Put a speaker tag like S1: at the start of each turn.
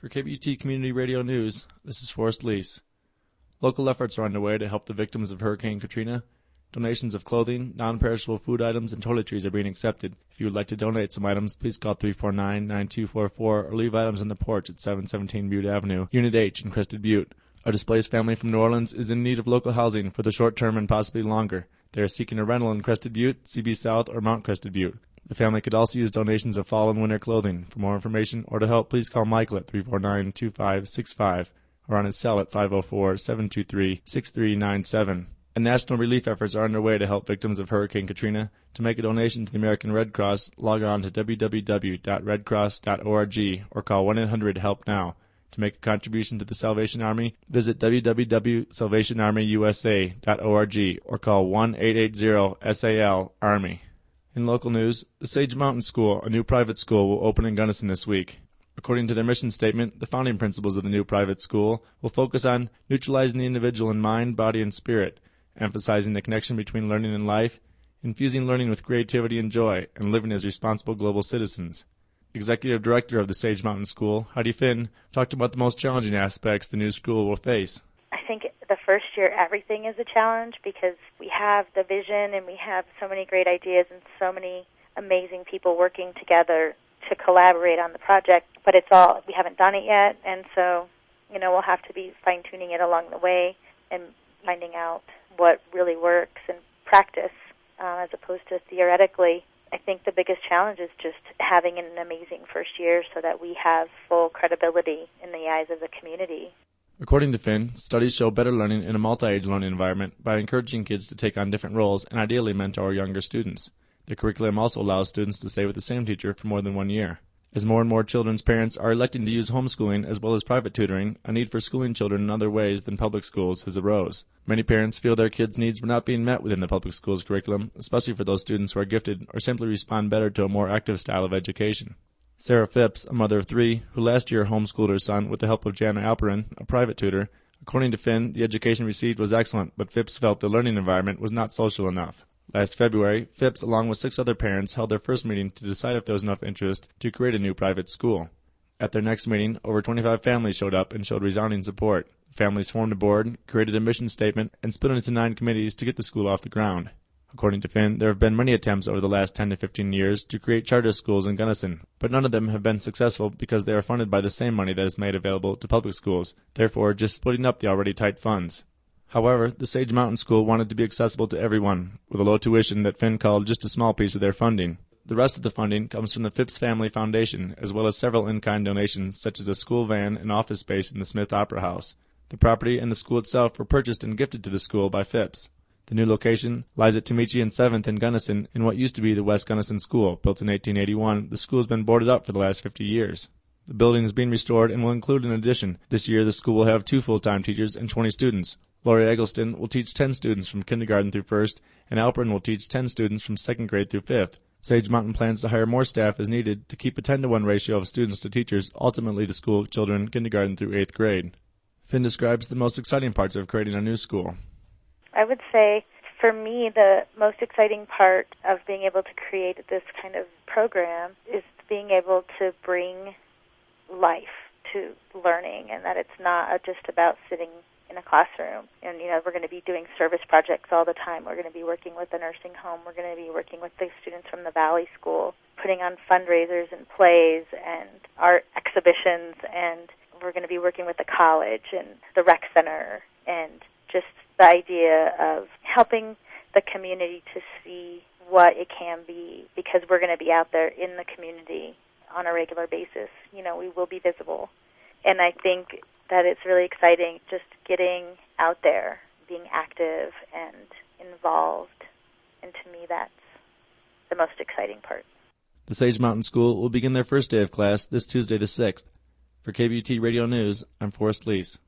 S1: For KBUT Community Radio News, this is Forrest Lease. Local efforts are underway to help the victims of Hurricane Katrina. Donations of clothing, non-perishable food items, and toiletries are being accepted. If you would like to donate some items, please call 349-9244 or leave items on the porch at 717 Butte Avenue, Unit H in Crested Butte. A displaced family from New Orleans is in need of local housing for the short term and possibly longer. They are seeking a rental in Crested Butte, CB South, or Mount Crested Butte. The family could also use donations of fall and winter clothing. For more information or to help, please call Michael at 349-2565 or on his cell at 504-723-6397. And national relief efforts are underway to help victims of Hurricane Katrina. To make a donation to the American Red Cross, log on to www.redcross.org or call 1-800-HELP-NOW. To make a contribution to the Salvation Army, visit www.salvationarmyusa.org or call 1-880-SAL-ARMY. In local news, the Sage Mountain School, a new private school, will open in Gunnison this week. According to their mission statement, the founding principles of the new private school will focus on neutralizing the individual in mind, body, and spirit, emphasizing the connection between learning and life, infusing learning with creativity and joy, and living as responsible global citizens. Executive Director of the Sage Mountain School, Heidi Finn, talked about the most challenging aspects the new school will face.
S2: I think the first year everything is a challenge because we have the vision and we have so many great ideas and so many amazing people working together to collaborate on the project, but we haven't done it yet, and so, we'll have to be fine-tuning it along the way and finding out what really works in practice as opposed to theoretically. I think the biggest challenge is just having an amazing first year so that we have full credibility in the eyes of the community.
S1: According to Finn, studies show better learning in a multi-age learning environment by encouraging kids to take on different roles and ideally mentor younger students. The curriculum also allows students to stay with the same teacher for more than 1 year. As more and more children's parents are electing to use homeschooling as well as private tutoring, a need for schooling children in other ways than public schools has arose. Many parents feel their kids' needs were not being met within the public schools curriculum, especially for those students who are gifted or simply respond better to a more active style of education. Sarah Phipps, a mother of 3, who last year homeschooled her son with the help of Jana Alperin, a private tutor. According to Finn, the education received was excellent, but Phipps felt the learning environment was not social enough. Last February, Phipps, along with 6 other parents, held their first meeting to decide if there was enough interest to create a new private school. At their next meeting, over 25 families showed up and showed resounding support. The families formed a board, created a mission statement, and split into 9 committees to get the school off the ground. According to Finn, there have been many attempts over the last 10 to 15 years to create charter schools in Gunnison, but none of them have been successful because they are funded by the same money that is made available to public schools, therefore just splitting up the already tight funds. However, the Sage Mountain School wanted to be accessible to everyone, with a low tuition that Finn called just a small piece of their funding. The rest of the funding comes from the Phipps Family Foundation, as well as several in-kind donations, such as a school van and office space in the Smith Opera House. The property and the school itself were purchased and gifted to the school by Phipps. The new location lies at Tamichi and 7th in Gunnison in what used to be the West Gunnison School. Built in 1881, the school has been boarded up for the last 50 years. The building is being restored and will include an addition. This year, the school will have 2 full-time teachers and 20 students. Lori Eggleston will teach 10 students from kindergarten through 1st, and Alperin will teach 10 students from 2nd grade through 5th. Sage Mountain plans to hire more staff as needed to keep a 10-to-1 ratio of students to teachers, ultimately to school children kindergarten through 8th grade. Finn describes the most exciting parts of creating a new school.
S2: I would say, for me, the most exciting part of being able to create this kind of program is being able to bring life to learning, and that it's not just about sitting in a classroom. And, we're going to be doing service projects all the time. We're going to be working with the nursing home. We're going to be working with the students from the Valley School, putting on fundraisers and plays and art exhibitions, and we're going to be working with the college and the rec center, and just the idea of helping the community to see what it can be, because we're going to be out there in the community on a regular basis. We will be visible. And I think that it's really exciting just getting out there, being active and involved. And to me, that's the most exciting part.
S1: The Sage Mountain School will begin their first day of class this Tuesday the 6th. For KBUT Radio News, I'm Forrest Lease.